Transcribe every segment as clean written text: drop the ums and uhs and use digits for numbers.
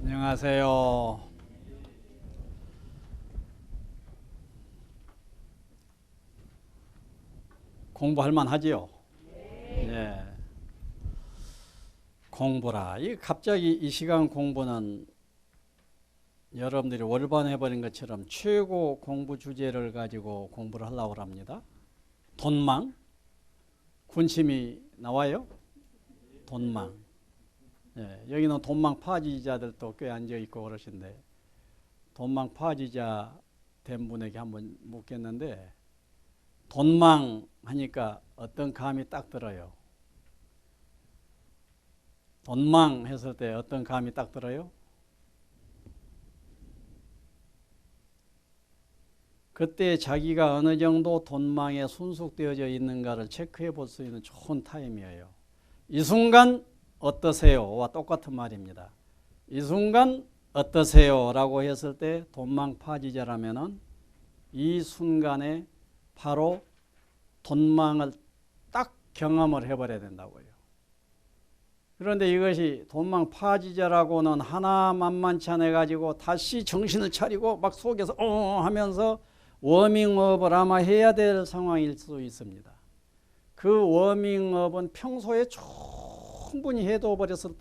안녕하세요. 공부할 만하지요? 예. 공부라. 이 갑자기 이 시간 공부는 여러분들이 월반해버린 것처럼 최고 공부 주제를 가지고 공부를 하려고 합니다. 돈망? 군침이 나와요? 돈망. 예. 여기는 돈망 파지자들도 꽤 앉아있고 그러신데 돈망 파지자 된 분에게 한번 묻겠는데 돈망 하니까 어떤 감이 딱 들어요? 돈망 했을 때 어떤 감이 딱 들어요? 그때 자기가 어느 정도 돈망에 순숙되어져 있는가를 체크해 볼 수 있는 좋은 타임이에요. 이 순간 어떠세요?와 똑같은 말입니다. 이 순간 어떠세요? 라고 했을 때 돈망 파지자라면은 이 순간에 바로 돈망을 딱 경험을 해버려야 된다고요. 그런데 이것이 돈망 파지자라고는 하나 만만치 않아 가지고 다시 정신을 차리고 막 속에서 하면서 워밍업을 아마 해야 될 상황일 수 있습니다. 그 워밍업은 평소에 충분히 해둬 버렸을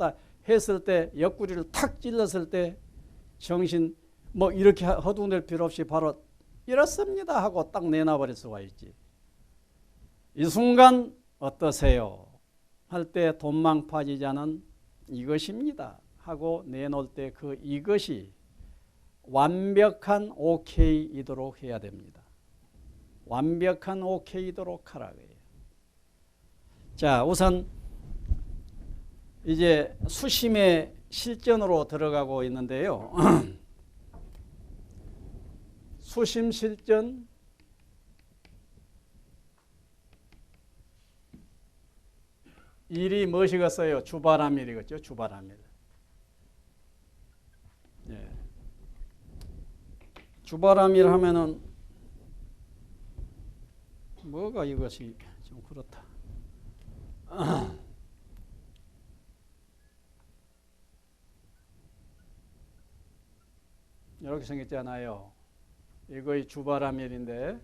때 옆구리를 탁 찔렀을 때 정신 뭐 이렇게 허둥댈 필요 없이 바로 이렇습니다 하고 딱 내놔버릴 수가 있지. 이 순간 어떠세요? 할 때 돈망 파지자는 이것입니다 하고 내놓을 때 그 이것이 완벽한 오케이이도록 해야 됩니다. 완벽한 오케이이도록 하라고 해요. 자, 우선 이제 수심의 실전으로 들어가고 있는데요. 수심 실전 일이 무엇이겠어요? 주바람일이겠죠. 주바람일. 예. 주바람일 하면은 뭐가 이것이 좀 그렇다. 이렇게 생겼잖아요. 이거의 주바람일인데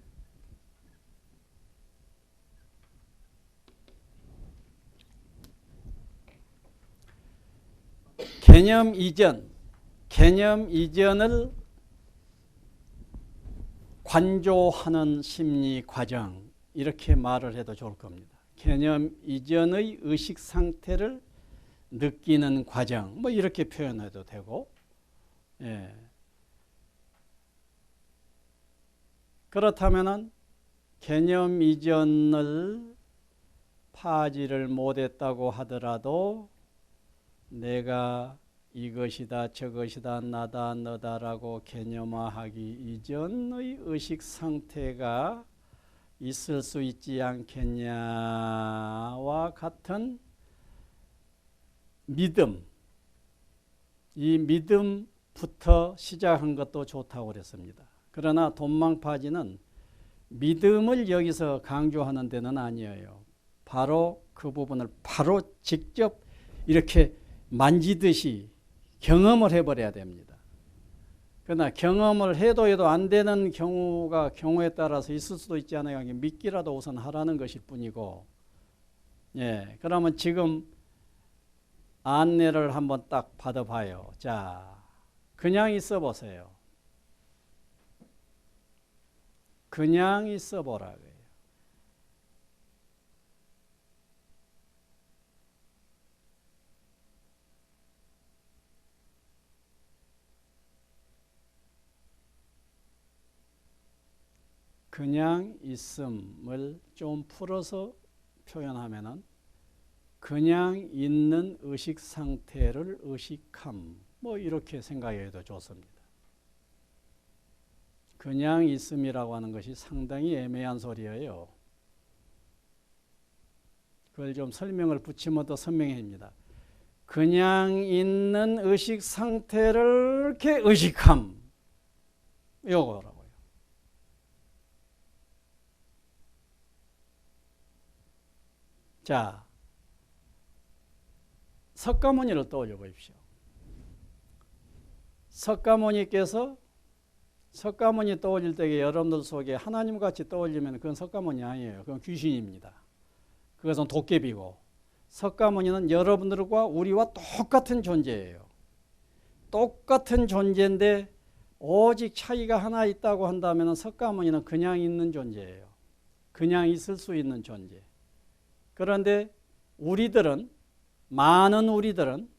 개념 이전을 관조하는 심리 과정 이렇게 말을 해도 좋을 겁니다. 개념 이전의 의식 상태를 느끼는 과정 뭐 이렇게 표현해도 되고 예. 그렇다면은 개념 이전을 파지를 못했다고 하더라도 내가 이것이다 저것이다 나다 너다라고 개념화하기 이전의 의식 상태가 있을 수 있지 않겠냐와 같은 믿음, 이 믿음부터 시작한 것도 좋다고 그랬습니다. 그러나 돈망파지는 믿음을 여기서 강조하는 데는 아니에요. 바로 그 부분을 바로 직접 이렇게 만지듯이 경험을 해버려야 됩니다. 그러나 경험을 해도 안 되는 경우에 따라서 있을 수도 있지 않아요. 믿기라도 우선 하라는 것일 뿐이고 예, 그러면 지금 안내를 한번 딱 받아봐요. 자, 그냥 있어 보세요. 그냥 있어 보라고요. 그냥 있음을 좀 풀어서 표현하면은 그냥 있는 의식 상태를 의식함 뭐 이렇게 생각해도 좋습니다. 그냥 있음이라고 하는 것이 상당히 애매한 소리예요. 그걸 좀 설명을 붙이면 더 선명해집니다. 그냥 있는 의식 상태를 이렇게 의식함 이거라고요. 자, 석가모니를 떠올려 보십시오. 석가모니께서 석가모니 떠올릴 때 여러분들 속에 하나님같이 떠올리면 그건 석가모니 아니에요. 그건 귀신입니다. 그것은 도깨비고, 석가모니는 여러분들과 우리와 똑같은 존재예요. 똑같은 존재인데 오직 차이가 하나 있다고 한다면 석가모니는 그냥 있는 존재예요. 그냥 있을 수 있는 존재. 그런데 우리들은, 많은 우리들은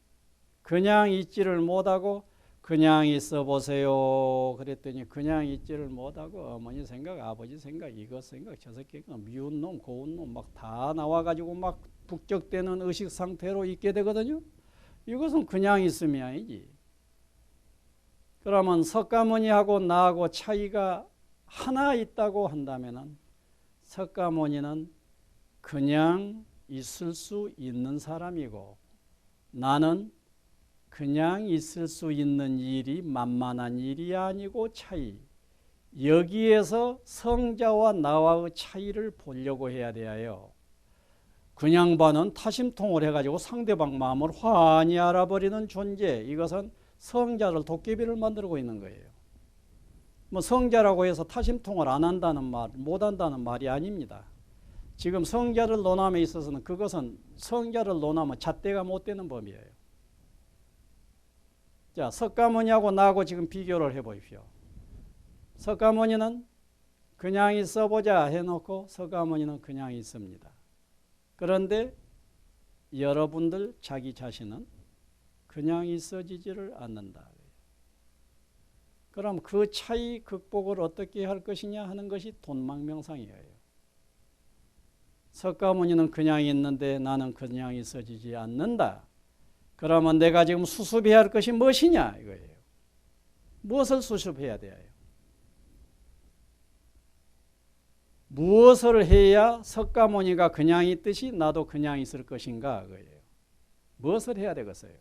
그냥 있지를 못하고 그냥 있어 보세요 그랬더니 그냥 있지를 못하고 어머니 생각, 아버지 생각, 이것 생각, 저 새끼가 미운 놈, 고운 놈 막 다 나와가지고 막 북적대는 의식 상태로 있게 되거든요. 이것은 그냥 있음이 아니지. 그러면 석가모니하고 나하고 차이가 하나 있다고 한다면은 석가모니는 그냥 있을 수 있는 사람이고 나는 그냥 있을 수 있는 일이 만만한 일이 아니고 차이. 여기에서 성자와 나와의 차이를 보려고 해야 돼요. 그냥 봐는 타심통을 해가지고 상대방 마음을 환히 알아버리는 존재. 이것은 성자를 도깨비를 만들고 있는 거예요. 뭐 성자라고 해서 타심통을 안 한다는 말, 못 한다는 말이 아닙니다. 지금 성자를 논함에 있어서는 그것은 성자를 논하면 잣대가 못 되는 법이에요. 자, 석가모니하고 나하고 지금 비교를 해보십시오. 석가모니는 그냥 있어보자 해놓고 석가모니는 그냥 있습니다. 그런데 여러분들 자기 자신은 그냥 있어지지를 않는다. 그럼 그 차이 극복을 어떻게 할 것이냐 하는 것이 돈망명상이에요. 석가모니는 그냥 있는데 나는 그냥 있어지지 않는다. 그러면 내가 지금 수습해야 할 것이 무엇이냐 이거예요. 무엇을 수습해야 돼요? 무엇을 해야 석가모니가 그냥 있듯이 나도 그냥 있을 것인가 그거예요. 무엇을 해야 되겠어요?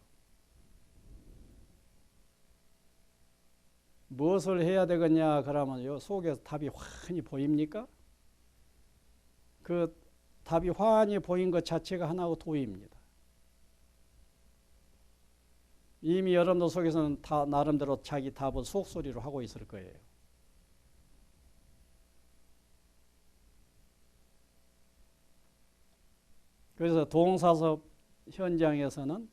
무엇을 해야 되겠냐 그러면 요 속에서 답이 환히 보입니까? 그 답이 환히 보인 것 자체가 하나의 도입니다. 이미 여러분들 속에서는 다 나름대로 자기 답을 속소리로 하고 있을 거예요. 그래서 동사섭 현장에서는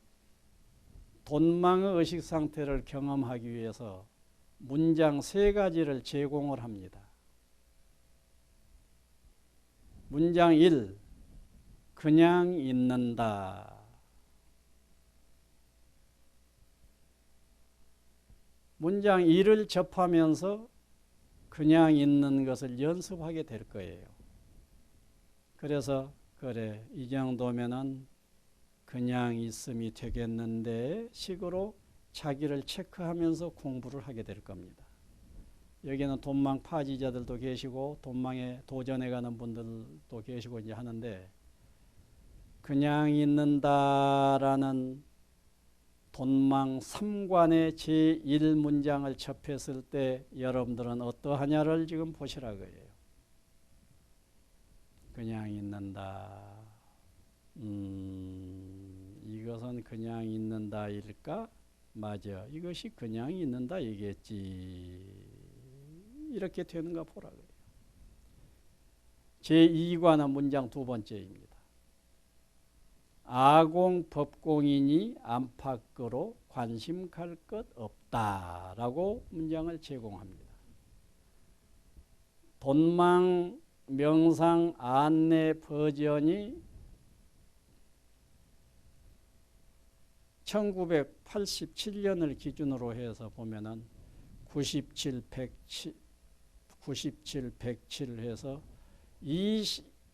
돈망의 의식 상태를 경험하기 위해서 문장 3가지를 제공을 합니다. 문장 1, 그냥 있는다. 문장 2를 접하면서 그냥 있는 것을 연습하게 될 거예요. 그래서 그래 이 정도면은 그냥 있음이 되겠는데 식으로 자기를 체크하면서 공부를 하게 될 겁니다. 여기는 돈망 파지자들도 계시고 돈망에 도전해가는 분들도 계시고 이제 하는데 그냥 있는다라는 돈망 3관의 제1문장을 접했을 때 여러분들은 어떠하냐를 지금 보시라 거예요. 그냥 있는다. 이것은 그냥 있는다일까? 맞아. 이것이 그냥 있는다 이겠지. 이렇게 되는가 보라 그래요. 제2관은 문장 2번째입니다. 아공 법공이니 안팎으로 관심 갈 것 없다라고 문장을 제공합니다. 돈망 명상 안내 버전이 1987년을 기준으로 해서 보면은 97, 107 해서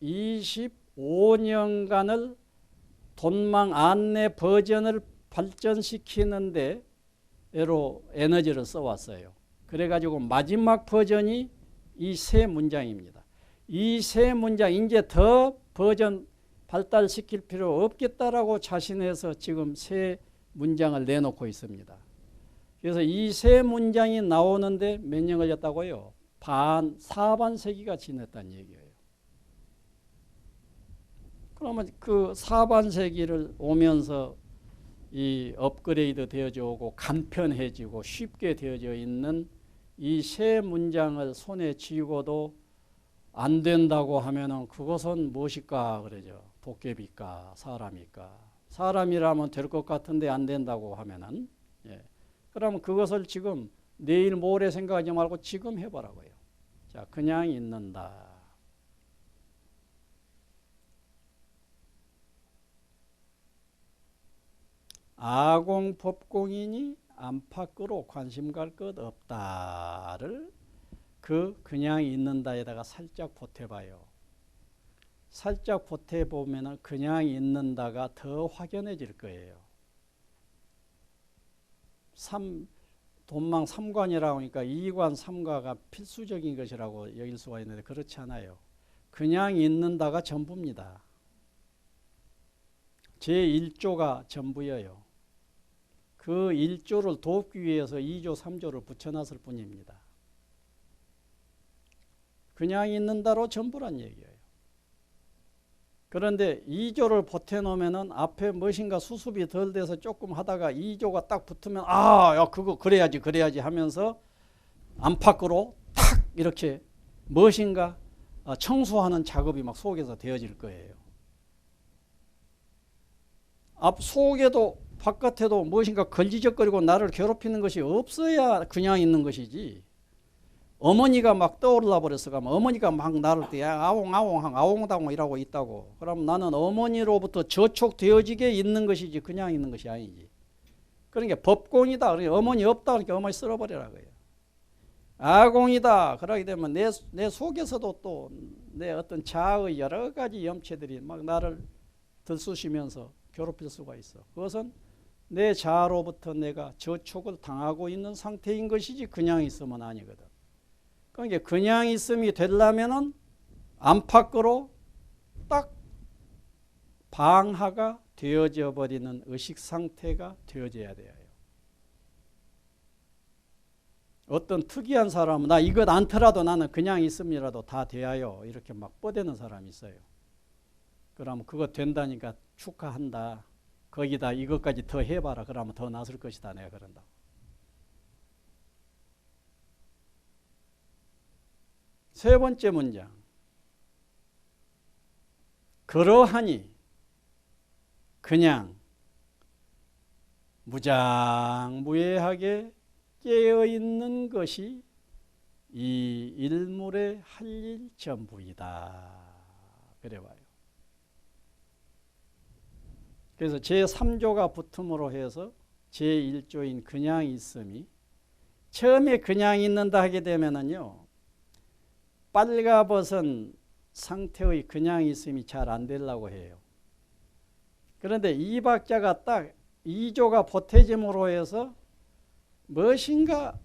25년간을 돈망 안내 버전을 발전시키는데 에로 에너지를 써왔어요. 그래가지고 마지막 버전이 이 3문장입니다. 이 3문장 이제 더 버전 발달시킬 필요 없겠다라고 자신해서 지금 3문장을 내놓고 있습니다. 그래서 이 3문장이 나오는데 몇 년 걸렸다고요? 사반세기가 지났다는 얘기예요. 그러면 그 사반세기를 오면서 이 업그레이드 되어져 오고 간편해지고 쉽게 되어져 있는 이 세 문장을 손에 쥐고도 안 된다고 하면은 그것은 무엇일까 그러죠. 도깨비일까 사람일까. 사람이라면 될 것 같은데 안 된다고 하면은 그러면 그것을 지금 내일 모레 생각하지 말고 지금 해보라고요. 자, 그냥 있는다. 아공법공이니 안팎으로 관심 갈 것 없다를 그냥 있는다에다가 살짝 보태봐요. 살짝 보태보면 그냥 있는다가 더 확연해질 거예요. 돈망 3관이라고 하니까 2관, 3가가 필수적인 것이라고 여길 수가 있는데 그렇지 않아요. 그냥 있는다가 전부입니다. 제1조가 전부예요. 그 1조를 돕기 위해서 2조, 3조를 붙여놨을 뿐입니다. 그냥 있는다로 전부란 얘기예요. 그런데 2조를 보태놓으면 앞에 무엇인가 수습이 덜 돼서 조금 하다가 2조가 딱 붙으면 야 그거 그래야지 하면서 안팎으로 탁 이렇게 무엇인가 청소하는 작업이 막 속에서 되어질 거예요. 앞 속에도 바깥에도 무엇인가 걸리적거리고 나를 괴롭히는 것이 없어야 그냥 있는 것이지. 어머니가 막 떠올라 버렸어. 어머니가 막 나를 때 아웅다웅 이라고 있다고. 그럼 나는 어머니로부터 저촉되어지게 있는 것이지 그냥 있는 것이 아니지. 그러니까 법공이다. 그러니까 어머니 없다. 그러니까 어머니 쓸어버리라 그래요. 아공이다. 그러게 되면 내 속에서도 또 내 어떤 자아의 여러 가지 염체들이 막 나를 들쑤시면서 괴롭힐 수가 있어. 그것은 내 자아로부터 내가 저촉을 당하고 있는 상태인 것이지 그냥 있으면 아니거든. 그러니까 그냥 있음이 되려면은 안팎으로 딱 방하가 되어져 버리는 의식 상태가 되어져야 돼요. 어떤 특이한 사람은 나 이것 않더라도 나는 그냥 있음이라도 다 돼야요. 이렇게 막 뻗대는 사람이 있어요. 그러면 그거 된다니까 축하한다. 거기다 이것까지 더 해봐라. 그러면 더 나을 것이다. 내가 그런다. 세 번째 문장. 그러하니 그냥 무장무예하게 깨어있는 것이 이 일물의 할 일 전부이다. 그래 봐요. 그래서 제3조가 붙음으로 해서 제1조인 그냥 있음이 처음에 그냥 있는다 하게 되면은요. 빨가벗은 상태의 그냥 있음이 잘 안 되려고 해요. 그런데 이 박자가 딱 2조가 보태짐으로 해서 무엇인가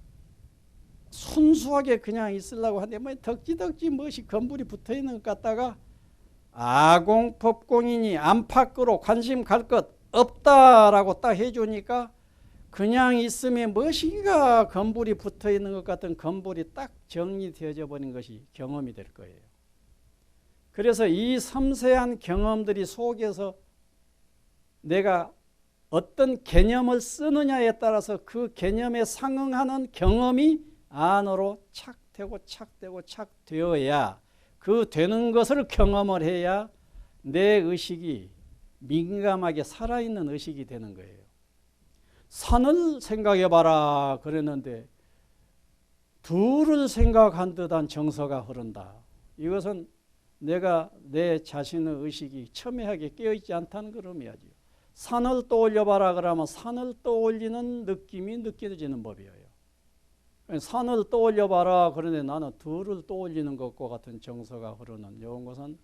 순수하게 그냥 있으려고 하는데 뭐 덕지덕지 무엇이 건물이 붙어있는 것 같다가 아공법공이니 안팎으로 관심 갈 것 없다라고 딱 해주니까 그냥 있으면 무엇인가 건물이 붙어있는 것 같은 건물이 딱 정리되어져 버린 것이 경험이 될 거예요. 그래서 이 섬세한 경험들이 속에서 내가 어떤 개념을 쓰느냐에 따라서 그 개념에 상응하는 경험이 안으로 착되어야 그 되는 것을 경험을 해야 내 의식이 민감하게 살아있는 의식이 되는 거예요. 산을 생각해봐라 그랬는데 둘을 생각한 듯한 정서가 흐른다. 이것은 내가 내 자신의 의식이 첨예하게 깨어있지 않다는 걸 의미하죠. 산을 떠올려봐라 그러면 산을 떠올리는 느낌이 느껴지는 법이에요. 산을 떠올려봐라 그런데 나는 둘을 떠올리는 것과 같은 정서가 흐르는 이런 것은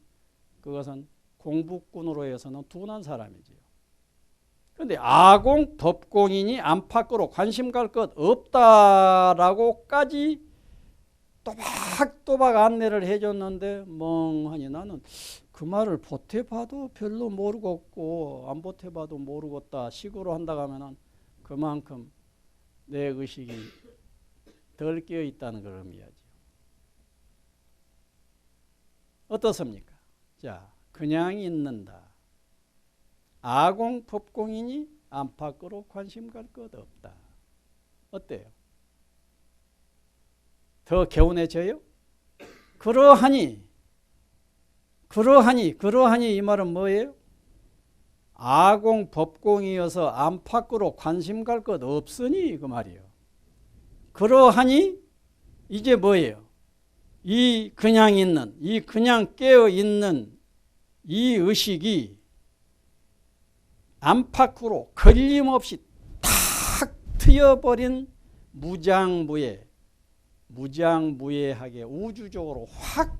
그것은 공부꾼으로 해서는 둔한 사람이지요. 그런데 아공 법공이니 안팎으로 관심 갈 것 없다라고까지 또박또박 안내를 해줬는데 멍하니 나는 그 말을 보태봐도 별로 모르겠고 안 보태봐도 모르겠다 식으로 한다고 하면은 그만큼 내 의식이 덜 깨어 있다는 걸 의미하죠. 어떻습니까? 자, 그냥 있는다. 아공 법공이니 안팎으로 관심 갈 것 없다. 어때요? 더 개운해져요? 그러하니 이 말은 뭐예요? 아공 법공이어서 안팎으로 관심 갈 것 없으니 그 말이에요. 그러하니 이제 뭐예요? 이 그냥 깨어 있는 이 의식이 안팎으로 걸림없이 탁 트여버린 무장무예하게 우주적으로 확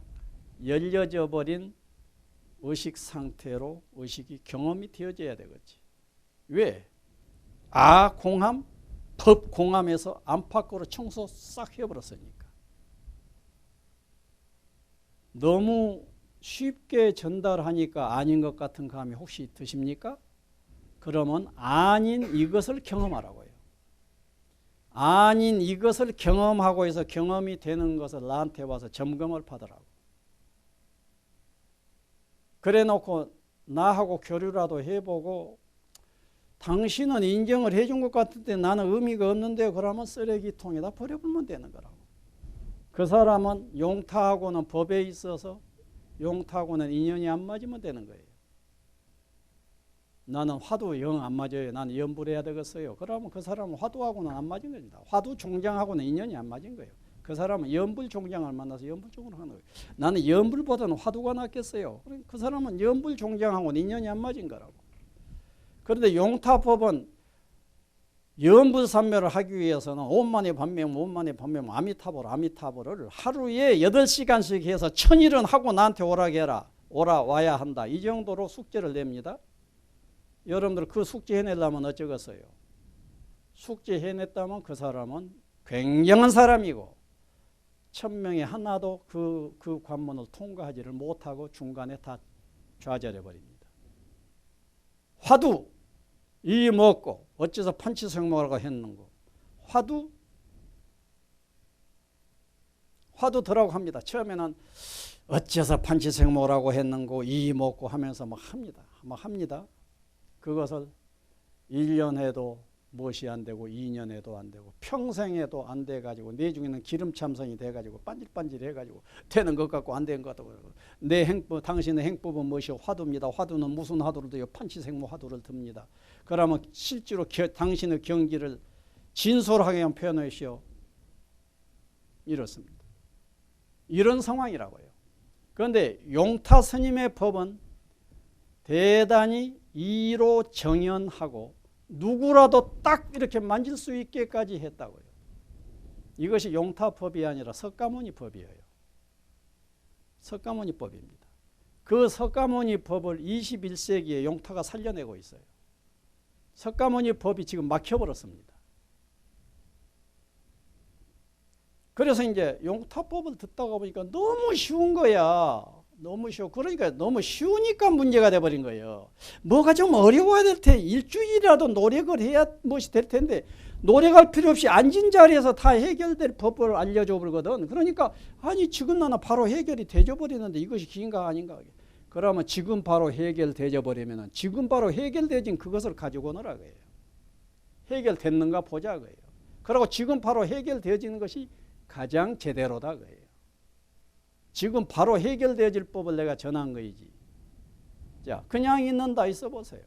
열려져 버린 의식 상태로 의식이 경험이 되어져야 되겠지. 왜? 공함, 법공함에서 안팎으로 청소 싹 해버렸으니까. 너무 쉽게 전달하니까 아닌 것 같은 감이 혹시 드십니까? 그러면 아닌 이것을 경험하라고요. 아닌 이것을 경험하고 해서 경험이 되는 것을 나한테 와서 점검을 받으라고. 그래 놓고 나하고 교류라도 해보고 당신은 인정을 해준 것 같은데 나는 의미가 없는데 그러면 쓰레기통에다 버려보면 되는 거라고. 그 사람은 용타하고는 법에 있어서 용타하고는 인연이 안 맞으면 되는 거예요. 나는 화두 영 안 맞아요. 나는 연불해야 되겠어요. 그러면 그 사람은 화두하고는 안 맞은 겁니다. 화두 종장하고는 인연이 안 맞은 거예요. 그 사람은 연불 종장을 만나서 연불 종을 하는 거예요. 나는 연불보다는 화두가 낫겠어요. 그 사람은 연불 종장하고는 인연이 안 맞은 거라고. 그런데 용타법은 연불산매를 하기 위해서는 오만의 반명 아미타불을 하루에 8시간씩 해서 1000일은 하고 나한테 오라 와야 한다. 이 정도로 숙제를 냅니다. 여러분들 그 숙제 해내려면 어쩌겠어요? 숙제 해냈다면 그 사람은 굉장한 사람이고 1000명에 하나도 그 관문을 통과하지를 못하고 중간에 다 좌절해 버립니다. 화두 이 먹고 어째서 판치생모라고 했는고 화두 들라고 합니다. 처음에는 어째서 판치생모라고 했는고 이 먹고 하면서 막 합니다. 그것을 1년 해도 무엇이 안 되고 2년 해도 안 되고 평생 해도 안 돼가지고 내 중에는 기름참선이 돼가지고 반질반질해가지고 되는 것 같고 안 되는 것 같고 내 행법 당신의 행법은 무엇이요? 화두입니다. 화두는 무슨 화두를 둬요? 판치생모 화두를 듭니다. 그러면 실제로 당신의 경기를 진솔하게 표현하시오. 이렇습니다. 이런 상황이라고요. 그런데 용타 스님의 법은 대단히 이로 정연하고 누구라도 딱 이렇게 만질 수 있게까지 했다고요. 이것이 용타법이 아니라 석가모니 법이에요. 석가모니 법입니다. 그 석가모니 법을 21세기에 용타가 살려내고 있어요. 석가모니 법이 지금 막혀버렸습니다. 그래서 이제 용타법을 듣다가 보니까 너무 쉬운 거야. 너무 쉬워. 그러니까 너무 쉬우니까 문제가 돼버린 거예요. 뭐가 좀 어려워야 될 테 일주일이라도 노력을 해야 무엇이 될 텐데 노력할 필요 없이 앉은 자리에서 다 해결될 법을 알려줘 버리거든. 그러니까 아니 지금 나는 바로 해결이 되져 버리는데 이것이 긴가 아닌가. 그러면 지금 바로 해결되져 버리면 지금 바로 해결되진 그것을 가지고 오너라 거예요. 해결됐는가 보자 거예요. 그리고 지금 바로 해결되어지는 것이 가장 제대로다 거예요. 지금 바로 해결되어질 법을 내가 전한 거이지. 자, 그냥 있는다 있어 보세요.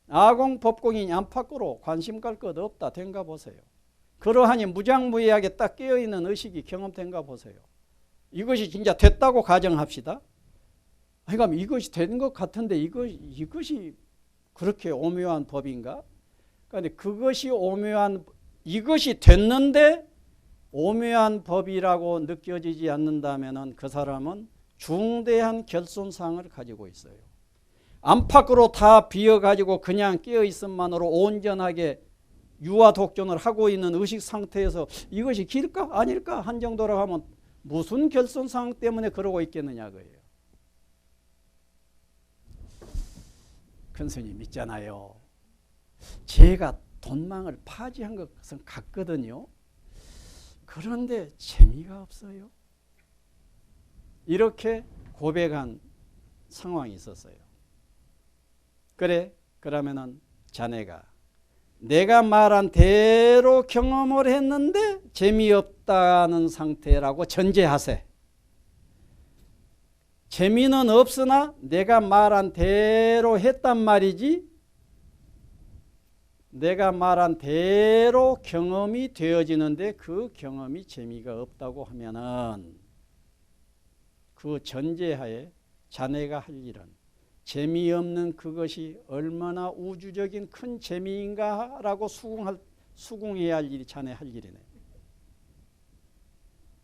아공 법공이 안팎으로 관심 갈 것 없다 된가 보세요. 그러하니 무장무예하게 딱 깨어있는 의식이 경험된가 보세요. 이것이 진짜 됐다고 가정합시다. 그러니까 이것이 된 것 같은데 이것이 그렇게 오묘한 법인가? 그런데 그것이 이것이 됐는데 오묘한 법이라고 느껴지지 않는다면 그 사람은 중대한 결손상을 가지고 있어요. 안팎으로 다 비어가지고 그냥 깨어있음만으로 온전하게 유아독존을 하고 있는 의식 상태에서 이것이 길까 아닐까 한 정도라고 하면 무슨 결손상 때문에 그러고 있겠느냐 거예요. 큰 스님 있잖아요. 제가 돈망을 파지한 것은 같거든요. 그런데 재미가 없어요. 이렇게 고백한 상황이 있었어요. 그래 그러면은 자네가 내가 말한 대로 경험을 했는데 재미없다는 상태라고 전제하세. 재미는 없으나 내가 말한 대로 했단 말이지, 내가 말한 대로 경험이 되어지는데 그 경험이 재미가 없다고 하면은 그 전제하에 자네가 할 일은 재미없는 그것이 얼마나 우주적인 큰 재미인가라고 수긍해야 할 일이 자네 할 일이네.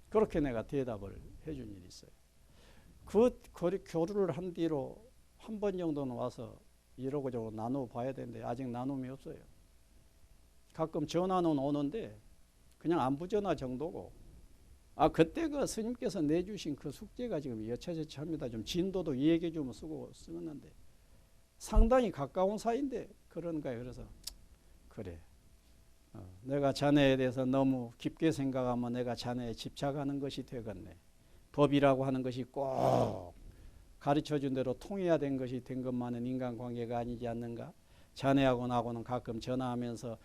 그렇게 내가 대답을 해준 일이 있어요. 그 교류를 한 뒤로 한 번 정도는 와서 이러고 저러고 나눠봐야 되는데 아직 나눔이 없어요. 가끔 전화는 오는데 그냥 안부 전화 정도고, 그때 그 스님께서 내주신 그 숙제가 지금 여차저차합니다. 좀 진도도 얘기해 주면 쓰는데 상당히 가까운 사이인데 그런가요? 그래서 그래, 내가 자네에 대해서 너무 깊게 생각하면 내가 자네에 집착하는 것이 되겠네. 법이라고 하는 것이 꼭 가르쳐준 대로 통해야 된 것이 된 것만은 인간관계가 아니지 않는가? 자네하고 나하고는 가끔 전화하면서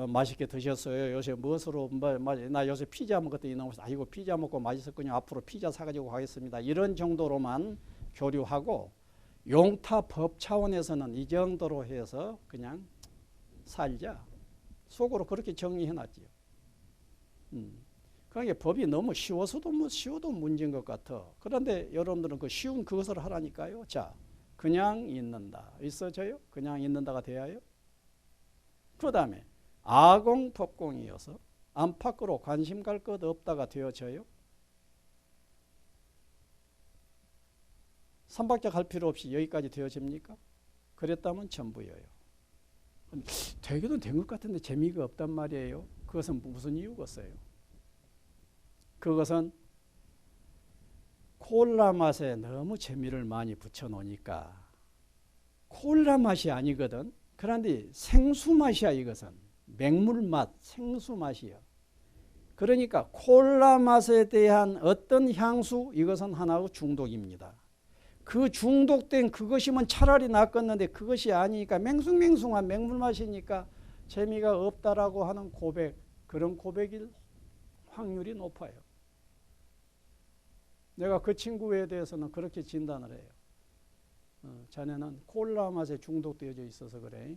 맛있게 드셨어요? 요새 무엇으로 나 요새 피자 먹었더니 너무 아이고 피자 먹고 맛있었군요. 앞으로 피자 사가지고 가겠습니다. 이런 정도로만 교류하고 용타 법 차원에서는 이 정도로 해서 그냥 살자. 속으로 그렇게 정리해놨지요. 그러니까 법이 너무 쉬워도 문제인 것 같아. 그런데 여러분들은 그 쉬운 그것을 하라니까요. 자, 그냥 있는다. 있어져요? 그냥 있는다가 돼야요? 그 다음에 아공법공이어서 안팎으로 관심 갈 것 없다가 되어져요? 삼박자 갈 필요 없이 여기까지 되어집니까? 그랬다면 전부여요. 되기도 된 것 같은데 재미가 없단 말이에요. 그것은 무슨 이유겠어요? 그것은 콜라 맛에 너무 재미를 많이 붙여놓으니까 콜라 맛이 아니거든. 그런데 생수 맛이야. 이것은 맹물 맛, 생수 맛이야. 그러니까 콜라 맛에 대한 어떤 향수, 이것은 하나의 중독입니다. 그 중독된 그것이면 차라리 낫겠는데 그것이 아니니까 맹숭맹숭한 맹물 맛이니까 재미가 없다라고 하는 고백, 그런 고백일 확률이 높아요. 내가 그 친구에 대해서는 그렇게 진단을 해요. 자네는 콜라 맛에 중독되어져 있어서 그래.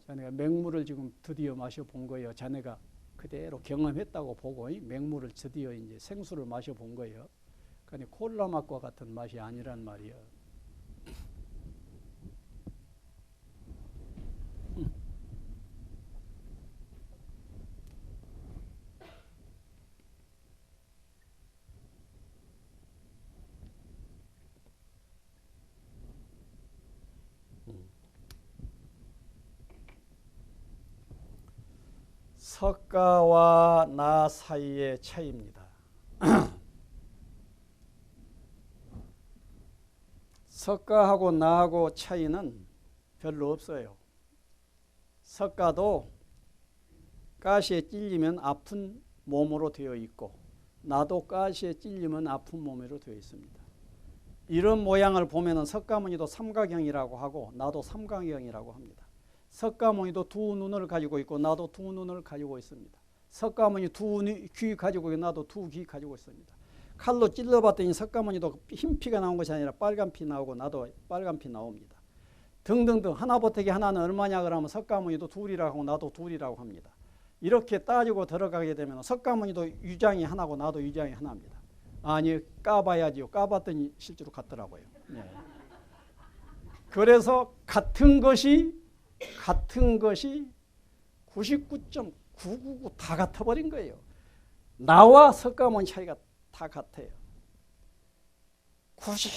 자네가 맹물을 지금 드디어 마셔본 거예요. 자네가 그대로 경험했다고 보고 맹물을 드디어 이제 생수를 마셔본 거예요. 그러니 콜라 맛과 같은 맛이 아니란 말이에요. 석가와 나 사이의 차이입니다. 석가하고 나하고 차이는 별로 없어요. 석가도 가시에 찔리면 아픈 몸으로 되어 있고 나도 가시에 찔리면 아픈 몸으로 되어 있습니다. 이런 모양을 보면 석가모니도 삼각형이라고 하고 나도 삼각형이라고 합니다. 석가모니도 두 눈을 가지고 있고 나도 두 눈을 가지고 있습니다. 석가모니 두 귀 가지고 있고 나도 두 귀 가지고 있습니다. 칼로 찔러봤더니 석가모니도 흰 피가 나온 것이 아니라 빨간 피 나오고 나도 빨간 피 나옵니다. 등등등 하나 보태기 하나는 얼마냐 그러면 석가모니도 둘이라고 하고 나도 둘이라고 합니다. 이렇게 따지고 들어가게 되면 석가모니도 유장이 하나고 나도 유장이 하나입니다. 아니 까봐야지요. 까봤더니 실제로 같더라고요. 네. 그래서 같은 것이 99.999 다 같아버린 거예요. 나와 석가모니 차이가 다 같아요. 굳이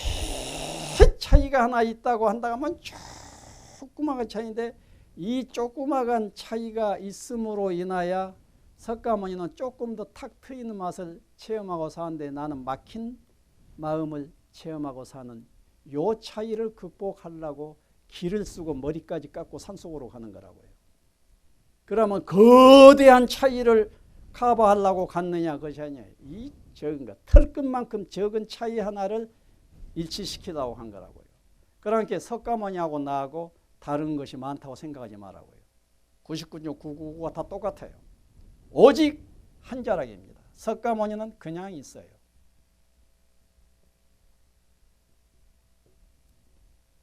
차이가 하나 있다고 한다면 조그마한 차이인데 이 조그마한 차이가 있음으로 인하여 석가모니는 조금 더 탁 트이는 맛을 체험하고 사는데 나는 막힌 마음을 체험하고 사는 요 차이를 극복하려고 길을 쓰고 머리까지 깎고 산속으로 가는 거라고요. 그러면 거대한 차이를 커버하려고 갔느냐 그것이 아니에요. 이 적은 것, 털끝만큼 적은 차이 하나를 일치시키려고 한 거라고요. 그러니까 석가모니하고 나하고 다른 것이 많다고 생각하지 말라고요. 99.999가 다 똑같아요. 오직 한 자락입니다. 석가모니는 그냥 있어요.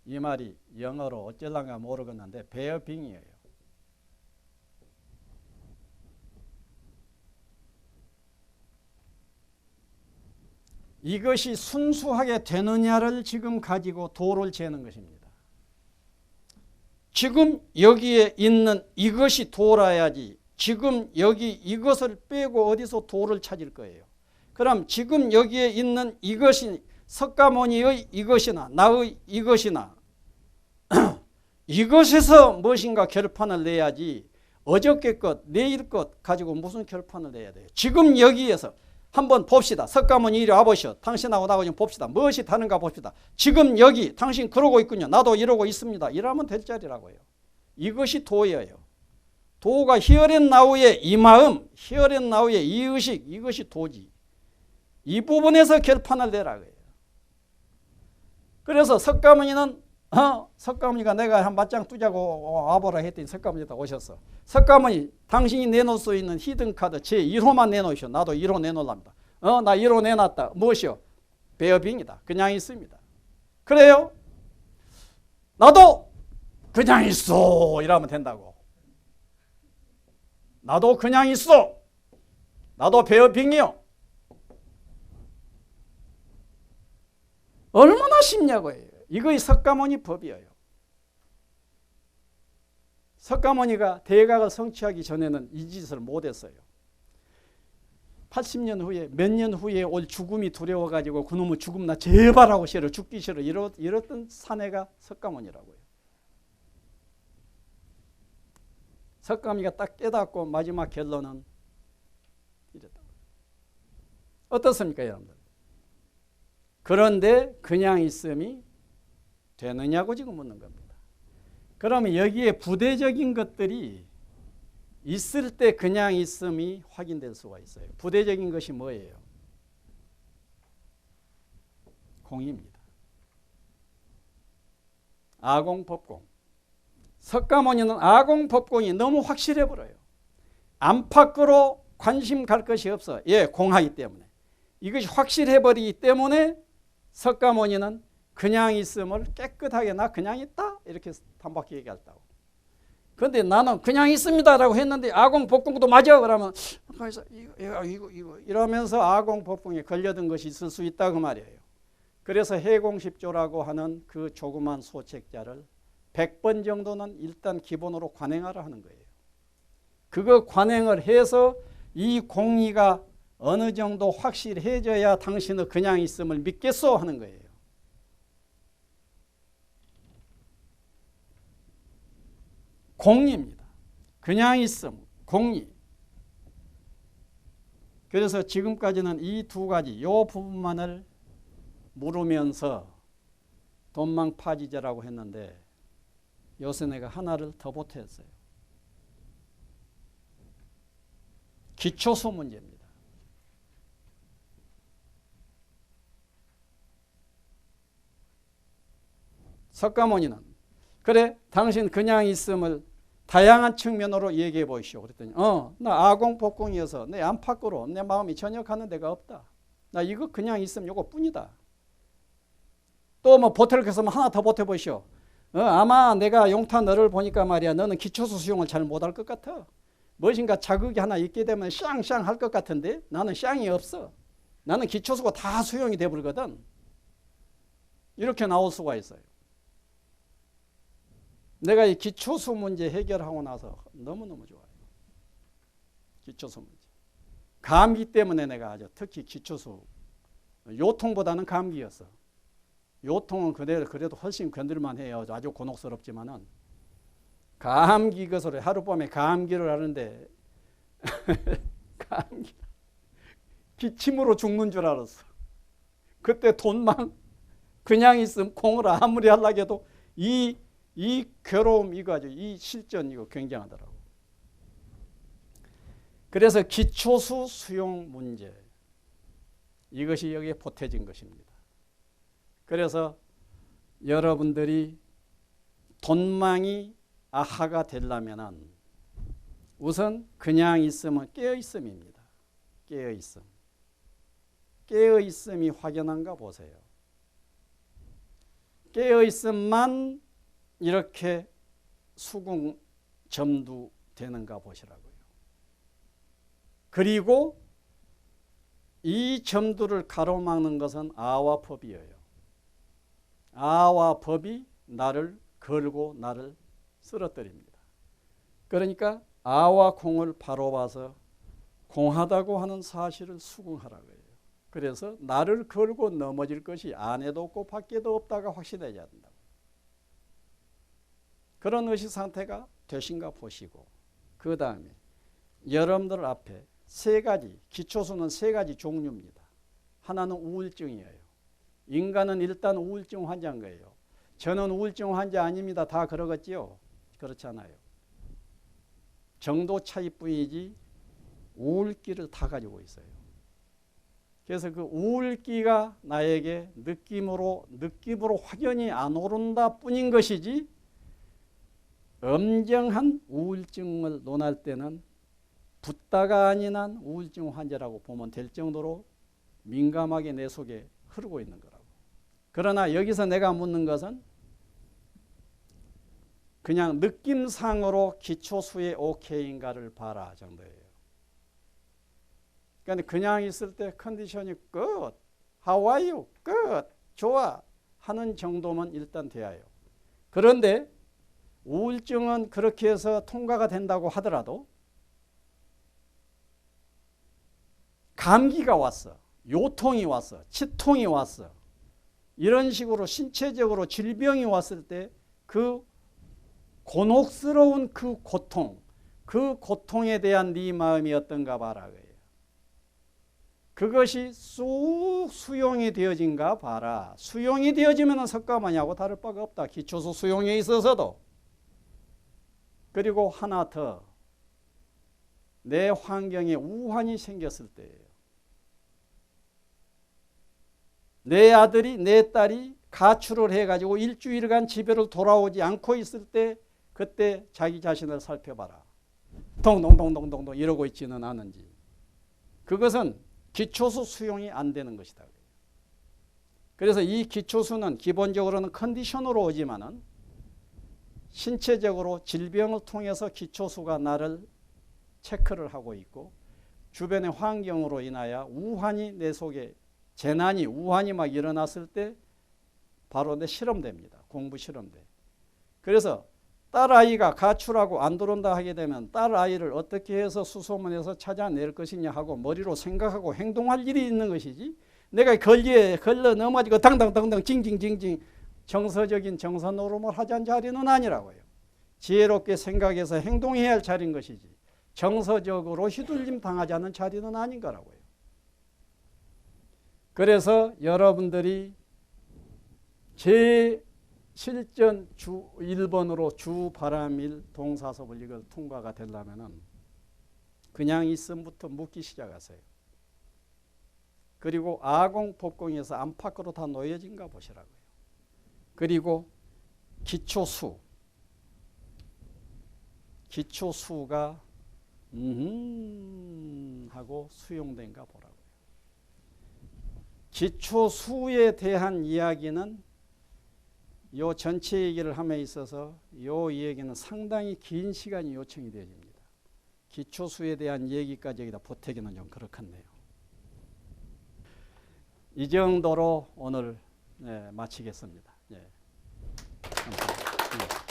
이 말이 영어로 어쩔란가 모르겠는데 베어빙이에요. 이것이 순수하게 되느냐를 지금 가지고 도를 재는 것입니다. 지금 여기에 있는 이것이 도라야지 지금 여기 이것을 빼고 어디서 도를 찾을 거예요. 그럼 지금 여기에 있는 이것이 석가모니의 이것이나 나의 이것이나 이것에서 무엇인가 결판을 내야지 어저께 것 내일 것 가지고 무슨 결판을 내야 돼요. 지금 여기에서 한번 봅시다. 석가모니 이리 와보시오. 당신하고 나하고 좀 봅시다. 무엇이 다른가 봅시다. 지금 여기 당신 그러고 있군요. 나도 이러고 있습니다. 이러면 될 자리라고요. 이것이 도예요. 도가 here and now의 이 마음, here and now의 이 의식, 이것이 도지. 이 부분에서 결판을 내라고요. 그래서 석가모니는 석가모니가 내가 한 맞짱 뜨자고 와보라 했더니 석가모니가 오셨어. 석가모니 당신이 내놓을 수 있는 히든카드 제1호만 내놓으시오. 나도 1호 내놓으랍니다. 나 1호 내놨다. 무엇이요? 베어빙이다. 그냥 있습니다. 그래요? 나도 그냥 있어 이러면 된다고. 나도 그냥 있어. 나도 베어빙이요. 얼마나 쉽냐고요. 이거의 석가모니 법이에요. 석가모니가 대각을 성취하기 전에는 이 짓을 못했어요. 80년 후에 몇 년 후에 올 죽음이 두려워가지고 그놈의 죽음 나 제발 하고 싫어 죽기 싫어 이랬던 사내가 석가모니라고요. 석가모니가 딱 깨닫고 마지막 결론은 이랬다고요. 어떻습니까 여러분들? 그런데 그냥 있음이 되느냐고 지금 묻는 겁니다. 그러면 여기에 부대적인 것들이 있을 때 그냥 있음이 확인될 수가 있어요. 부대적인 것이 뭐예요? 공입니다. 아공법공. 석가모니는 아공법공이 너무 확실해 버려요. 안팎으로 관심 갈 것이 없어. 예, 공하기 때문에. 이것이 확실해 버리기 때문에 석가모니는 그냥 있음을 깨끗하게 나 그냥 있다 이렇게 단박히 얘기했다고. 그런데 나는 그냥 있습니다라고 했는데 아공법공도 맞아 그러면 이거 이러면서 아공법공에 걸려든 것이 있을 수 있다 그 말이에요. 그래서 해공십조라고 하는 그 조그만 소책자를 100번 정도는 일단 기본으로 관행하라 하는 거예요. 그거 관행을 해서 이 공의가 어느 정도 확실해져야 당신의 그냥 있음을 믿겠소 하는 거예요. 공리입니다. 그냥 있음, 공리. 그래서 지금까지는 이 두 가지, 이 부분만을 물으면서 돈망파지제라고 했는데 요새 내가 하나를 더 보탰어요. 기초수 문제입니다. 석가모니는 그래 당신 그냥 있음을 다양한 측면으로 얘기해 보시오. 그랬더니 나 아공법공이어서 내 안팎으로 내 마음이 전역하는 데가 없다. 나 이거 그냥 있으면 이거 뿐이다. 또 뭐 보탤 것으면 하나 더 보태 보시오. 아마 내가 용타 너를 보니까 말이야 너는 기초수 수용을 잘 못할 것 같아. 무엇인가 자극이 하나 있게 되면 샹샹 할 것 같은데 나는 샹이 없어. 나는 기초수가 다 수용이 돼버리거든. 이렇게 나올 수가 있어요. 내가 이 기초수 문제 해결하고 나서 너무너무 좋아요. 기초수 문제. 감기 때문에 내가 아주 특히 기초수, 요통보다는 감기였어. 요통은 그래도 훨씬 견딜만 해요. 아주 곤혹스럽지만은. 감기 것으로 하룻밤에 감기를 하는데 감기 기침으로 죽는 줄 알았어. 그때 돈만 그냥 있으면 공을 아무리 하려고 해도 이 괴로움 이거 아주 이 실전 이거 굉장하더라고. 그래서 기초수 수용 문제 이것이 여기에 보태진 것입니다. 그래서 여러분들이 돈망이 아하가 되려면은 우선 그냥 있으면 깨어있음입니다. 깨어있음. 깨어있음이 확연한가 보세요. 깨어있음만 이렇게 수긍 점두되는가 보시라고요. 그리고 이 점두를 가로막는 것은 아와 법이에요. 아와 법이 나를 걸고 나를 쓰러뜨립니다. 그러니까 아와 공을 바로 봐서 공하다고 하는 사실을 수긍하라고요. 그래서 나를 걸고 넘어질 것이 안에도 없고 밖에도 없다가 확신해야 된다. 그런 의식 상태가 되신가 보시고, 그 다음에 여러분들 앞에 세 가지, 기초수는 세 가지 종류입니다. 하나는 우울증이에요. 인간은 일단 우울증 환자인 거예요. 저는 우울증 환자 아닙니다. 다 그러겠지요? 그렇잖아요. 정도 차이뿐이지 우울기를 다 가지고 있어요. 그래서 그 우울기가 나에게 느낌으로 확연히 안 오른다 뿐인 것이지, 엄정한 우울증을 논할 때는 붓다가 아니난 우울증 환자라고 보면 될 정도로 민감하게 내 속에 흐르고 있는 거라고. 그러나 여기서 내가 묻는 것은 그냥 느낌상으로 기초수의 오케이인가를 봐라 정도예요. 그러니까 그냥 있을 때 컨디션이 끝, How are you? 끝, 좋아 하는 정도면 일단 돼요. 그런데 우울증은 그렇게 해서 통과가 된다고 하더라도 감기가 왔어, 요통이 왔어, 치통이 왔어, 이런 식으로 신체적으로 질병이 왔을 때 그 곤혹스러운 그 고통에 대한 네 마음이 어떤가 봐라. 그것이 쑥 수용이 되어진가 봐라. 수용이 되어지면 석가모니하고 다를 바가 없다. 기초수 수용에 있어서도. 그리고 하나 더, 내 환경에 우환이 생겼을 때예요. 내 아들이, 내 딸이 가출을 해가지고 일주일간 집에를 돌아오지 않고 있을 때, 그때 자기 자신을 살펴봐라. 동동동동동동 이러고 있지는 않은지. 그것은 기초수 수용이 안 되는 것이다. 그래서 이 기초수는 기본적으로는 컨디션으로 오지만은 신체적으로 질병을 통해서 기초수가 나를 체크를 하고 있고, 주변의 환경으로 인하여 우환이 내 속에, 재난이, 우환이 막 일어났을 때 바로 내 실험됩니다. 공부 실험돼. 그래서 딸아이가 가출하고 안 들어온다 하게 되면 딸아이를 어떻게 해서 수소문에서 찾아낼 것이냐 하고 머리로 생각하고 행동할 일이 있는 것이지, 내가 걸려 넘어지고 당당당당 징징징징 정서적인 정서 노름을 하자는 자리는 아니라고요. 지혜롭게 생각해서 행동해야 할 자리인 것이지, 정서적으로 휘둘림 당하지 않는 자리는 아닌 거라고요. 그래서 여러분들이 제 실전 주 1번으로 주바람일 동사섭을 이걸 통과가 되려면은 그냥 있음부터 묻기 시작하세요. 그리고 아공, 법공에서 안팎으로 다 놓여진가 보시라고요. 그리고 기초수가 하고 수용된가 보라고요. 기초수에 대한 이야기는 요 전체 얘기를 함에 있어서 요 얘기는 상당히 긴 시간이 요청이 되어집니다. 기초수에 대한 얘기까지 여기다 보태기는 좀 그렇겠네요. 이 정도로 오늘 마치겠습니다. 감사합니다.